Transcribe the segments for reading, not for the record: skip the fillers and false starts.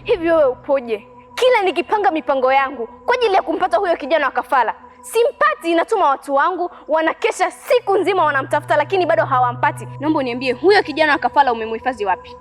Hivi wewe upoje? Kila nikipanga mipango yangu kwa ajili ya kumpata huyo kijana wa kafara, simpati. Inatuma watu wangu wanakesha siku nzima wanamtafuta, lakini bado hawampati. Naomba uniambie, huyo kijana wa kafara umemhifadhi wapi?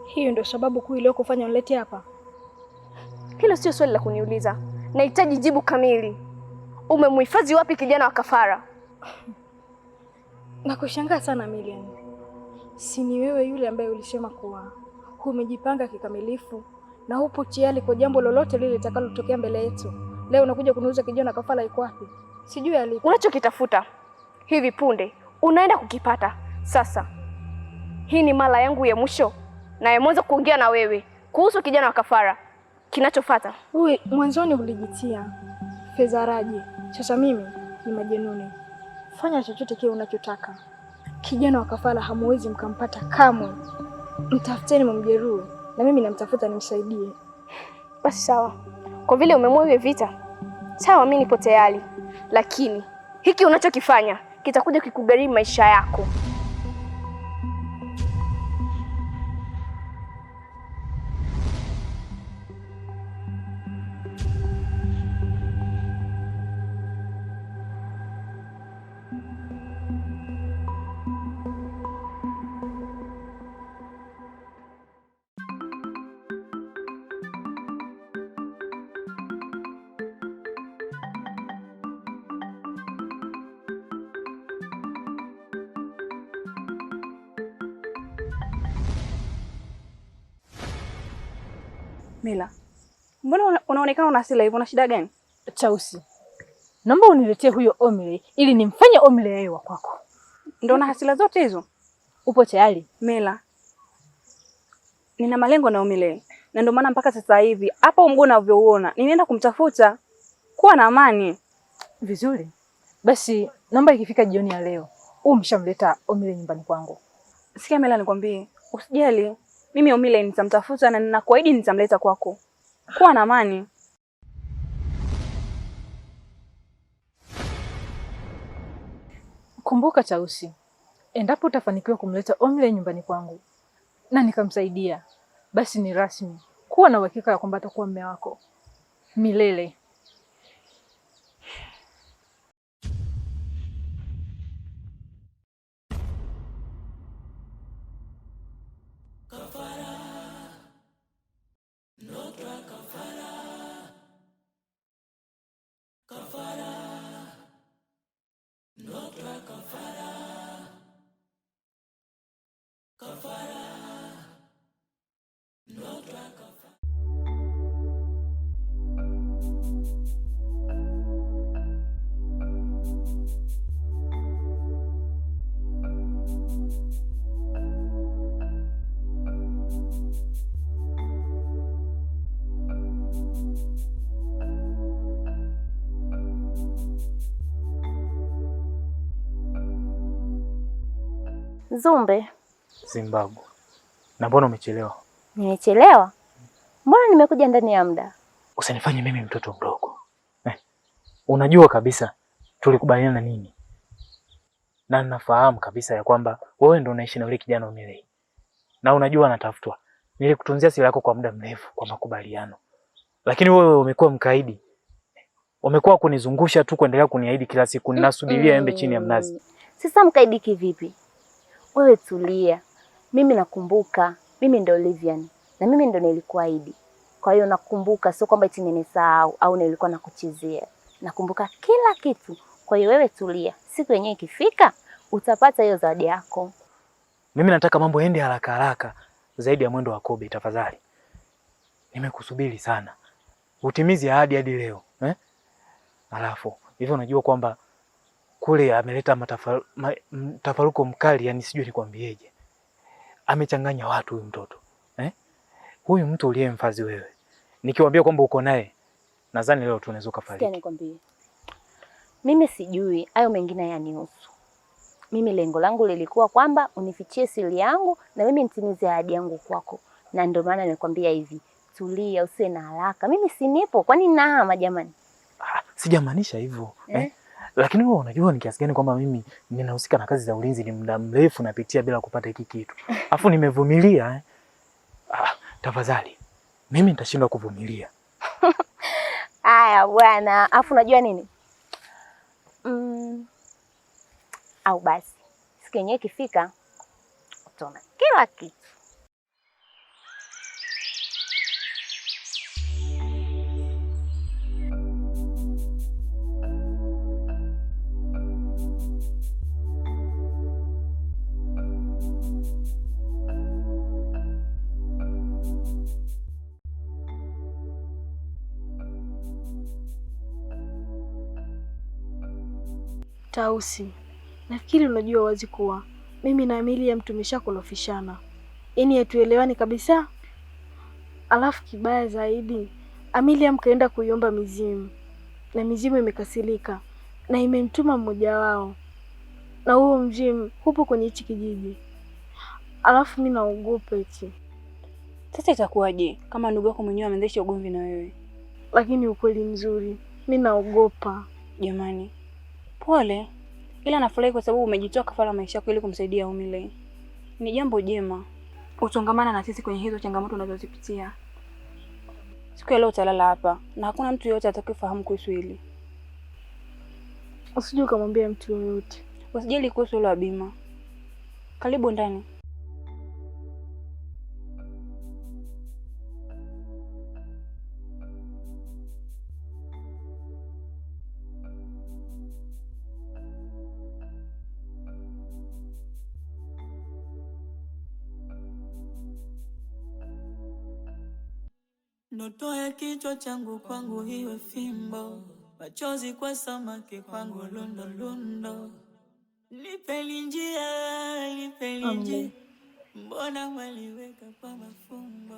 Hiyo ndio sababu kuu iliyokufanya unilete hapa? Hilo sio swali la kuniuliza, nahitaji jibu kamili. Umemhifadhi wapi kijana wa kafara? Nakushangaa sana Million. Si ni wewe yule ambaye ulisema kuwa umejipanga kikamilifu na upo tayari kwa jambo lolote lile litakalotokea mbele yetu. Leo unakuja kuniuliza kijana kafara iko wapi? Sijui alipo. Unachokitafuta hivi punde unaenda kukipata. Sasa hii ni mara yangu ya mwisho na ya mwanzo kuongea na wewe kuhusu kijana wa kafara. Kinachofuata, wewe mwanzoni ulijitia fedharaji. Sasa mimi ni majenuni. Fanya chochote kile unachotaka. Kijana wa kafara hamuwezi mkampata kamwe. Mtafuteni mumjeruhi na mimi namtafuta nimsaidie. Basi sawa. Kwa vile umeamua hiyo vita, sawa, mimi nipo tayari. Lakini hiki unachokifanya kitakuja kikugharimu maisha yako. Mila, mbona unaonekana una hasira hivyo? Una shida gani? Chausi, naomba uniletee huyo Omile ili nimfanye Omile yeye wa kwako. Ndio na hasira zote hizo? Upo tayari? Mila, nina malengo na Omile. Na ndio maana mpaka sasa hivi hapa mguu unavyouona ninaenda kumtafuta. Kuwa na amani. Vizuri. Basi naomba ikifika jioni ya leo umshamleta Omile nyumbani kwangu. Sikia Mila, nikwambie, usijali. Mimi Omile nitamtafuta na ninakuahidi nitamleta kwako. Kuwa na amani. Kumbuka Chausi, endapo utafanikiwa kumleta Omile nyumbani kwangu na nikamsaidia, basi ni rasmi. Kuwa na uhakika ya kwamba atakuwa mume wako milele. Zumbe. Zimbabwe. Na mbona umechelewa? Nimechelewa? Mbona nimekuja ndani ya muda? Usinifanye mimi mtoto mdogo. Unajua kabisa tulikubaliana nini? Na ninafahamu kabisa ya kwamba wewe ndio unaishi na yule kijana Omile. Na unajua anatafutwa. Nilikutunzia siri yako kwa muda mrefu kwa makubaliano. Lakini wewe umekuwa mkaidi. Umekuwa kunizungusha tu kuendelea kuniahidi kila siku. Ninasubiria embe chini ya mnazi. Sasa mkaidi kivipi? Wewe tulia. Mimi nakumbuka, mimi ndo Livian na mimi ndo nilikuahidi. Kwa hiyo nakumbuka, sio kwamba eti nimesahau au nilikuwa nakuchezea. Nakumbuka kila kitu. Kwa hiyo wewe tulia. Siku yenyewe ikifika utapata hiyo zawadi yako. Mimi nataka mambo yaende haraka haraka zaidi ya mwendo wa Kobe tafadhali. Nimekusubiri sana. Utimizi ahadi hadi leo, Alafu, hivyo unajua kwamba kule ameleta mtafaruko mkali, yani sijui nikwambieje. Amechanganya watu huyu mtoto. Huyu mtu uliyemfazi wewe. Nikiwaambia kwamba uko naye, nadhani leo tunaweza kufariki. Sikia nikwambie. Mimi sijui, hayo mengine yanihusu. Mimi lengo langu lilikuwa kwamba unifichie siri yangu na mimi nitimize ahadi yangu kwako. Na ndio maana nimekwambia hivi, tulia, usiwe na haraka. Mimi sinipo, kwani nahama jamani? Sijamaanisha hivyo. Lakini wewe unajua ni kiasi gani kwamba mimi ninahusika na kazi za ulinzi, ni muda mrefu napitia bila kupata hiki kitu. Afu nimevumilia. tafadhali, mimi nitashindwa kuvumilia. Haya bwana, afu unajua nini? Au basi siku yenyewe ikifika utaona kila kitu. Tausi, nafikiri unajua wazi kuwa mimi na Amelia tumeshakorofishana, yaani hatuelewani kabisa. Alafu kibaya zaidi, Amelia mkaenda kuiomba mizimu na mizimu imekasirika na imemtuma mmoja wao, na huo mzimu upo kwenye hichi kijiji. Alafu mimi naogopa eti. Sasa itakuwaje kama ndugu yako mwenyewe ameanzisha ugomvi na wewe? Lakini ukweli mzuri, mimi naogopa. Jamani, pole, ila nafurahi kwa sababu umejitoa kafara maisha yako ili kumsaidia Umile. Ni jambo jema. Utongamana na sisi kwenye hizo changamoto unazozipitia. Siku ya leo utalala hapa na hakuna mtu yeyote atakayefahamu kuhusu hili. Usije ukamwambia mtu yoyote. Usijali kuhusu hilo Bima. Karibu ndani. Ndoto ya kichwa changu kwangu iwe fimbo, machozi kwa samaki kwangu lundo lundo. Nipeni njia, nipeni njia, mbona waliweka kwa mafumbo?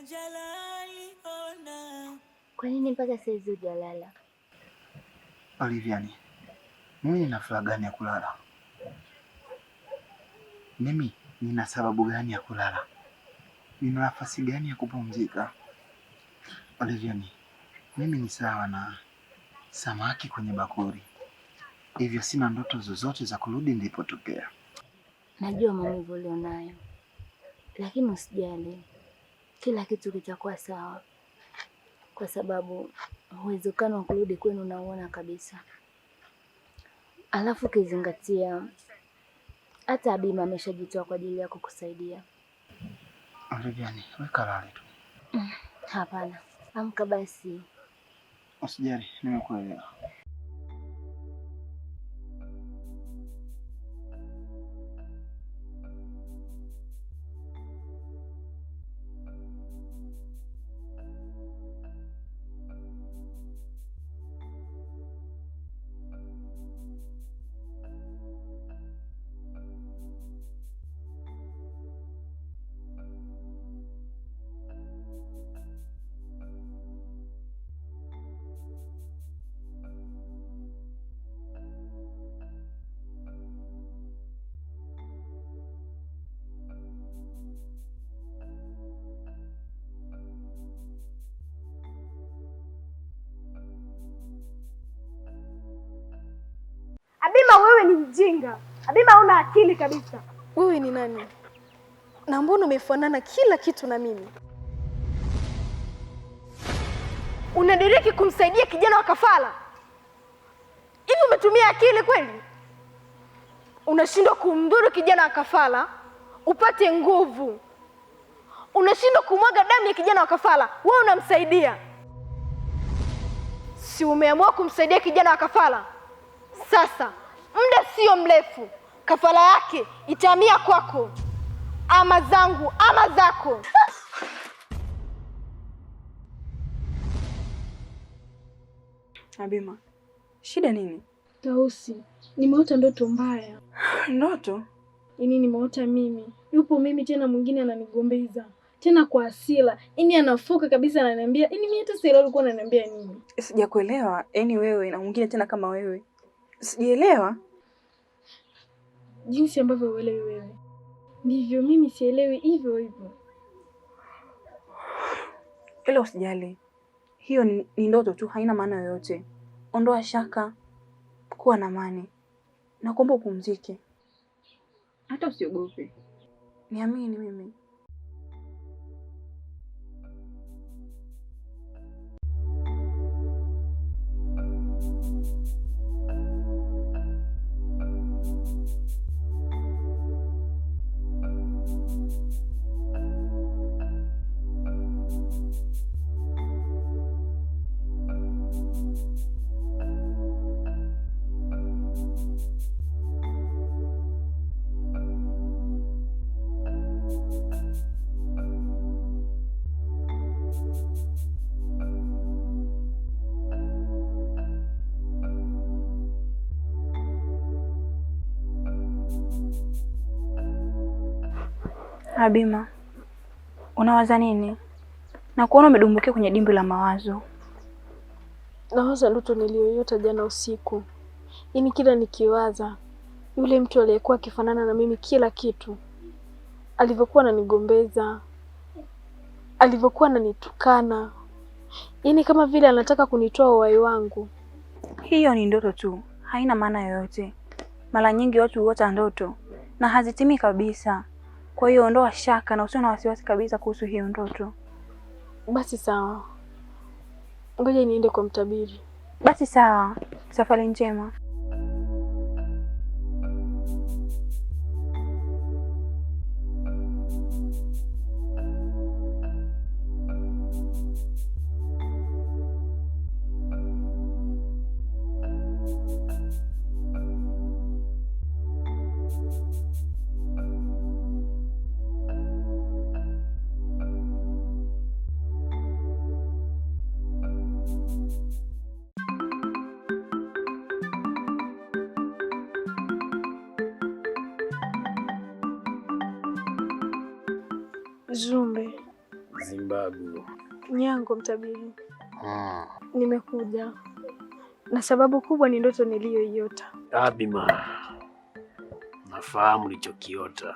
Jalali ona. Kwa nini mpaka saizi hujalala? Oliviani, mimi nina furaha gani ya kulala? Mimi nina sababu gani ya kulala? Nina nafasi gani ya kupumzika? Oliviani, mimi ni sawa na samaki kwenye bakuri. Hivyo sina ndoto zozote za kurudi nilipotokea. Najua maumivu ulionayo, lakini usijali, kila kitu kitakuwa sawa, kwa sababu uwezekano wa kurudi kwenu unaona kabisa. Alafu kizingatia hata Bima ameshajitoa kwa ajili yako kusaidia. Oliviani, weka lale tu. Hapana, amka basi. Usijali, nimekuelewa. Abima, wewe ni mjinga. Abima, huna akili kabisa. Wewe ni nani? Na mbona umefanana kila kitu na mimi? Unadiriki kumsaidia kijana wa kafala? Hivi umetumia akili kweli? Unashindwa kumdhuru kijana wa kafala upate nguvu. Unashindwa kumwaga damu ya kijana wa kafala, wewe unamsaidia. Si umeamua kumsaidia kijana wa kafala? Sasa muda sio mrefu kafala yake itahamia kwako, ama zangu ama zako. Abima, shida nini? Tausi, nimeota ndoto mbaya. Ndoto? Yaani nimeota yupo mimi tena mwingine ananigombeza tena kwa hasira, yaani anafoka kabisa, ananiambia, yaani mimi hata sasa alikuwa ananiambia nini? Sijakuelewa. Yaani wewe na mwingine tena kama wewe? Sijaelewa. Jinsi ambavyo uelewi wewe ndivyo mimi sielewi hivyo hivyo. Ila usijali, hiyo ni ndoto tu, haina maana yoyote. Ondoa shaka, kuwa na amani, na kuomba upumzike. Hata usiogope, niamini mimi. Abima, unawaza nini? Na kuona umedumbukia kwenye dimbwi la mawazo. Nawaza ndoto niliyoiota jana usiku. Yaani kila nikiwaza yule mtu aliyekuwa akifanana na mimi kila kitu, alivyokuwa ananigombeza, alivyokuwa ananitukana, yaani kama vile anataka kunitoa uhai wangu. Hiyo ni ndoto tu, haina maana yoyote. Mara nyingi watu huota ndoto na hazitimii kabisa. Kwa hiyo ondoa shaka na usiwe na wasiwasi kabisa kuhusu hiyo ndoto. Basi sawa, ngoja niende kwa mtabiri. Basi sawa, safari njema. Zumbe. Zimbabwe. Nyango mtabiri. Nimekuja na sababu kubwa ni ndoto niliyoiota. Abima, nafahamu ulichokiota.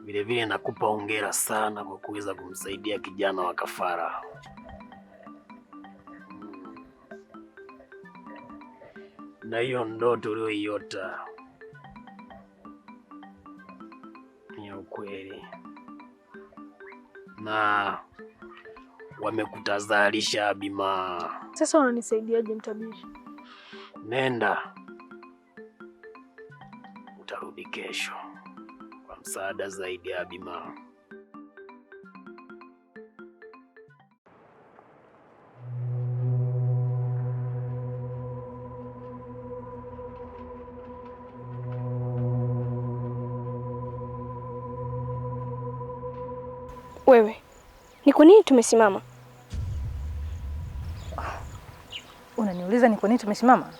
Vilevile nakupa hongera sana kwa kuweza kumsaidia kijana wa kafara. Na hiyo ndoto uliyoiota ni ukweli. Na wamekutazalisha Abima. Sasa unanisaidiaje mtabiri? Nenda, utarudi kesho kwa msaada zaidi ya Abima. Wewe, ni kwa nini tumesimama? Unaniuliza ni kwa nini tumesimama?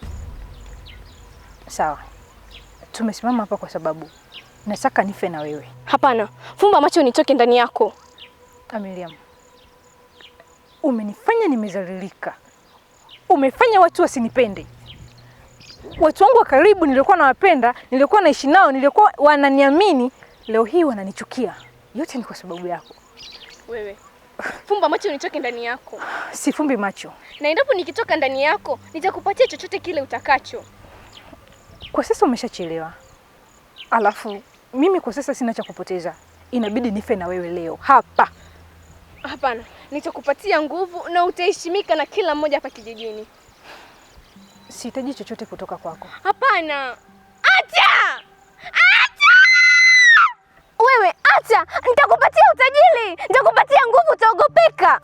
Sawa. Tumesimama hapa kwa sababu nataka nife na wewe. Hapana, fumba macho nitoke ndani yako. Miriam, umenifanya nimezalilika. Umefanya watu wasinipende. Watu wangu wa karibu nilikuwa nawapenda, nilikuwa naishi nao, nilikuwa wananiamini, leo hii wananichukia. Yote ni kwa sababu yako. Wewe, fumba macho nitoke ndani yako. Sifumbi macho. Na endapo nikitoka ndani yako, nitakupatia chochote kile utakacho. Kwa sasa umeshachelewa. Alafu mimi kwa sasa sina cha kupoteza. Inabidi nife na wewe leo hapa. Hapana, nitakupatia nguvu na utaheshimika na kila mmoja hapa kijijini. Sihitaji chochote kutoka kwako. Hapana. Acha! Acha! Wewe acha, nitakupatia utajiri, nitakupatia nguvu, utaogopeka.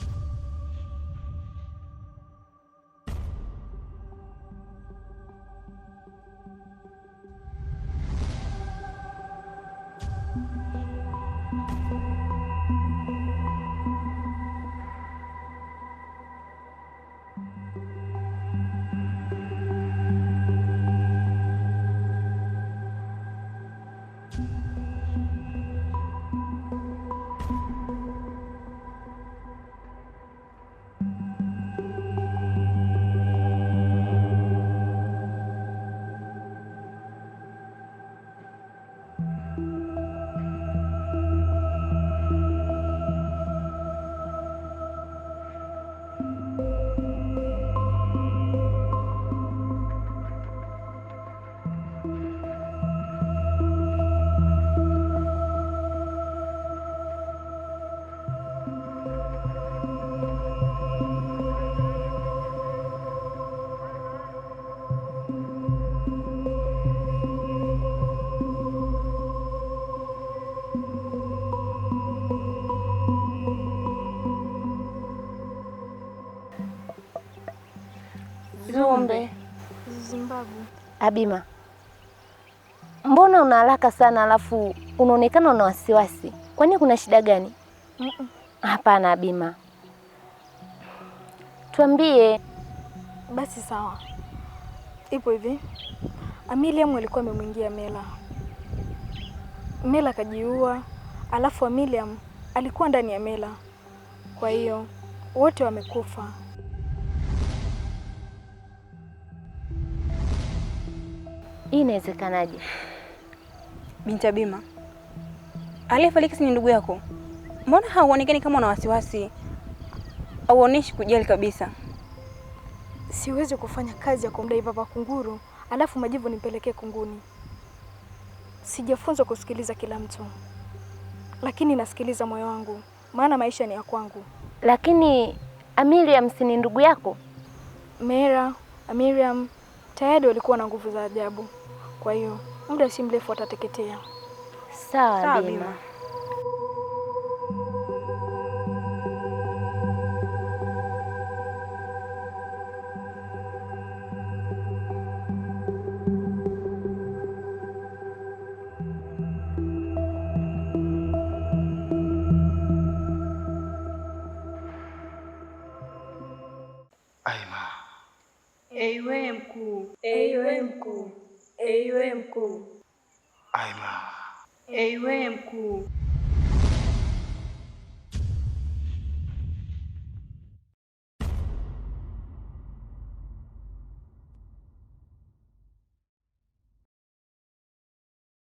Zumbe. Zimbabwe. Abima, mbona una haraka sana alafu unaonekana una wasiwasi? Kwani kuna shida gani? Hapana Abima, tuambie. Basi sawa. Ipo hivi. Miriam alikuwa amemwingia Mela. Mela akajiua, alafu Miriam alikuwa ndani ya mela, kwa hiyo wote wamekufa. Hii inawezekanaje? Binti Bima, aliyefariki ni ndugu yako? Mbona hauonekani kama una wasiwasi? Hauoneshi kujali kabisa. Siwezi kufanya kazi ya kumdai baba kunguru alafu majivu nipelekee kunguni. Sijafunzwa kusikiliza kila mtu, lakini nasikiliza moyo wangu, maana maisha ni ya kwangu. Lakini Miriam si ni ndugu yako? Miriam tayari walikuwa na nguvu za ajabu, kwa hiyo muda si mrefu watateketea. Sawa Bima. Ewe mkuu. Ewe mkuu. Ewe mkuu. Aima. Ewe mkuu.